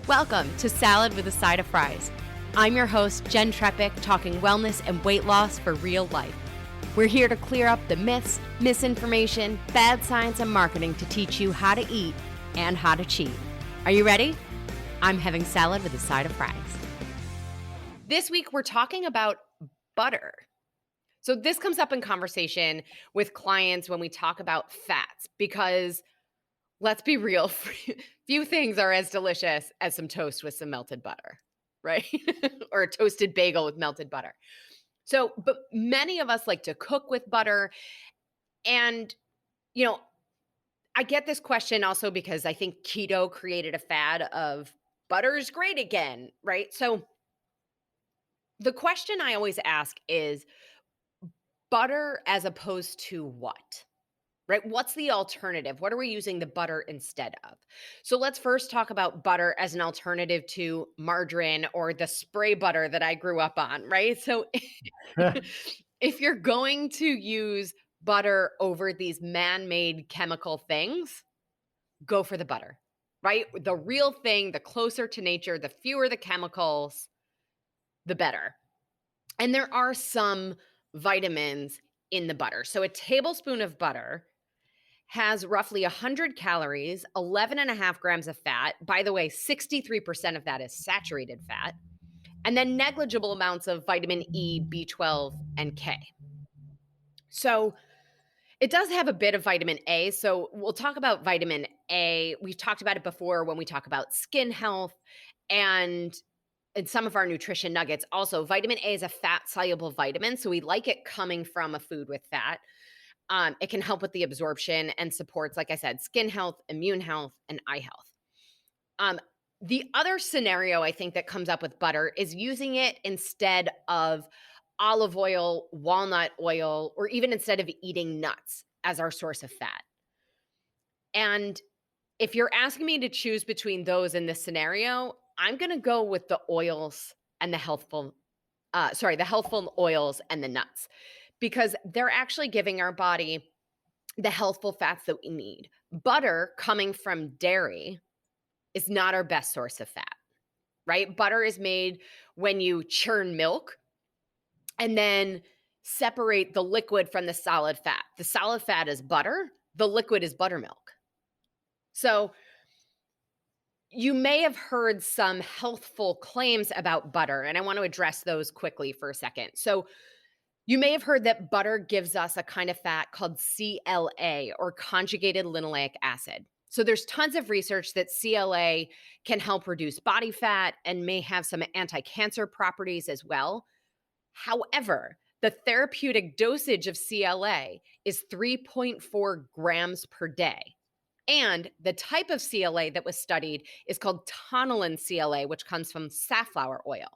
Welcome to Salad with a Side of Fries. I'm your host, Jen Trepic, talking wellness and weight loss for real life. We're here to clear up the myths, misinformation, bad science, and marketing to teach you how to eat and how to cheat. Are you ready? I'm having salad with a side of fries. This week, we're talking about butter. So this comes up in conversation with clients when we talk about fats because let's be real, few things are as delicious as some toast with some melted butter, right? Or a toasted bagel with melted butter. So, but many of us like to cook with butter. And, I get this question also because I think keto created a fad of butter's great again, right? So the question I always ask is butter as opposed to what? Right? What's the alternative? What are we using the butter instead of? So let's first talk about butter as an alternative to margarine or the spray butter that I grew up on, right? So if you're going to use butter over these man-made chemical things, go for the butter, right? The real thing, the closer to nature, the fewer the chemicals, the better. And there are some vitamins in the butter. So a tablespoon of butter has roughly 100 calories, 11.5 grams of fat. By the way, 63% of that is saturated fat. And then negligible amounts of vitamin E, B12, and K. So it does have a bit of vitamin A. So we'll talk about vitamin A. We've talked about it before when we talk about skin health and in some of our nutrition nuggets. Also, vitamin A is a fat-soluble vitamin. So we like it coming from a food with fat. It can help with the absorption and supports, like I said, skin health, immune health, and eye health. The other scenario I think that comes up with butter is using it instead of olive oil, walnut oil, or even instead of eating nuts as our source of fat. And if you're asking me to choose between those in this scenario, I'm going to go with the oils and the healthful oils and the nuts, because they're actually giving our body the healthful fats that we need. Butter coming from dairy is not our best source of fat, right? Butter is made when you churn milk and then separate the liquid from the solid fat. The solid fat is butter. The liquid is buttermilk. So you may have heard some healthful claims about butter, and I want to address those quickly for a second. So you may have heard that butter gives us a kind of fat called CLA, or conjugated linoleic acid. So there's tons of research that CLA can help reduce body fat and may have some anti-cancer properties as well. However, the therapeutic dosage of CLA is 3.4 grams per day. And the type of CLA that was studied is called tonillin CLA, which comes from safflower oil.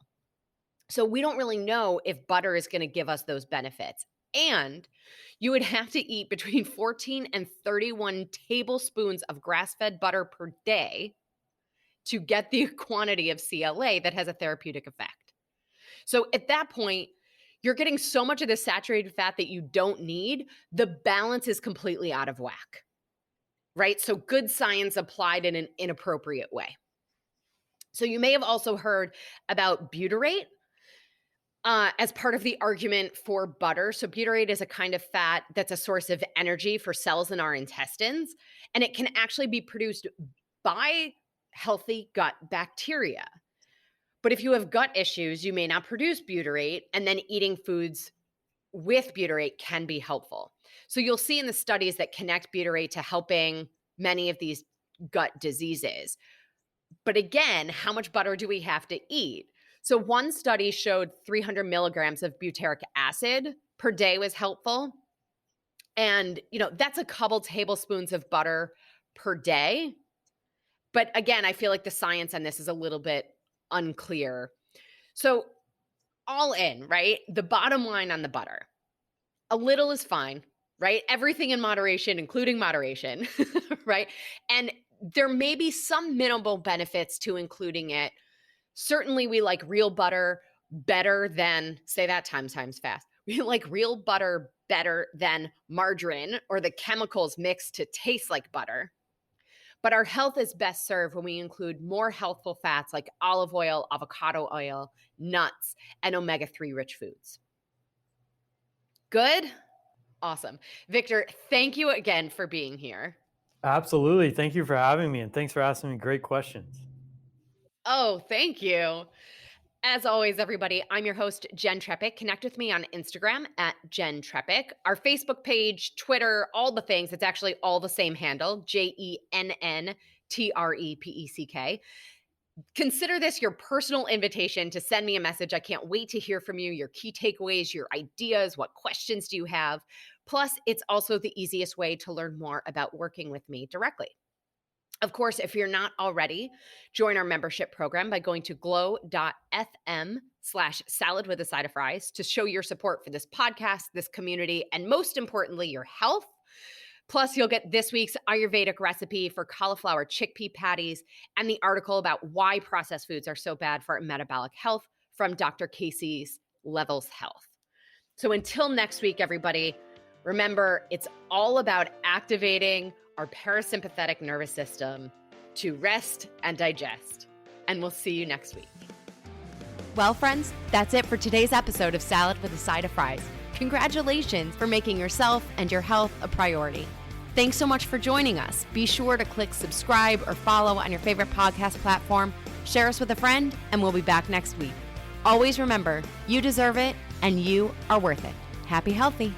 So we don't really know if butter is going to give us those benefits. And you would have to eat between 14 and 31 tablespoons of grass-fed butter per day to get the quantity of CLA that has a therapeutic effect. So at that point, you're getting so much of the saturated fat that you don't need. The balance is completely out of whack, right? So good science applied in an inappropriate way. So you may have also heard about butyrate as part of the argument for butter. So butyrate is a kind of fat that's a source of energy for cells in our intestines, and it can actually be produced by healthy gut bacteria. But if you have gut issues, you may not produce butyrate, and then eating foods with butyrate can be helpful. So you'll see in the studies that connect butyrate to helping many of these gut diseases. But again, how much butter do we have to eat? So one study showed 300 milligrams of butyric acid per day was helpful. And, that's a couple tablespoons of butter per day. But again, I feel like the science on this is a little bit unclear. So all in, right? The bottom line on the butter, a little is fine, right? Everything in moderation, including moderation, right? And there may be some minimal benefits to including it. Certainly we like real butter better than, say that times fast. We like real butter better than margarine or the chemicals mixed to taste like butter. But our health is best served when we include more healthful fats like olive oil, avocado oil, nuts, and omega-3 rich foods. Good? Awesome. Victor, thank you again for being here. Absolutely. Thank you for having me, and thanks for asking me great questions. Oh, thank you. As always, everybody, I'm your host, Jen Trepic. Connect with me on Instagram at Jen Trepic. Our Facebook page, Twitter, all the things. It's actually all the same handle, JENNTREPECK. Consider this your personal invitation to send me a message. I can't wait to hear from you, your key takeaways, your ideas, what questions do you have? Plus, it's also the easiest way to learn more about working with me directly. Of course, if you're not already, join our membership program by going to glow.fm/salad with a side of fries to show your support for this podcast, this community, and most importantly, your health. Plus, you'll get this week's Ayurvedic recipe for cauliflower chickpea patties and the article about why processed foods are so bad for our metabolic health from Dr. Casey's Levels Health. So until next week, everybody, remember, it's all about activating our parasympathetic nervous system to rest and digest. And we'll see you next week. Well, friends, that's it for today's episode of Salad with a Side of Fries. Congratulations for making yourself and your health a priority. Thanks so much for joining us. Be sure to click subscribe or follow on your favorite podcast platform. Share us with a friend, and we'll be back next week. Always remember, you deserve it, and you are worth it. Happy healthy.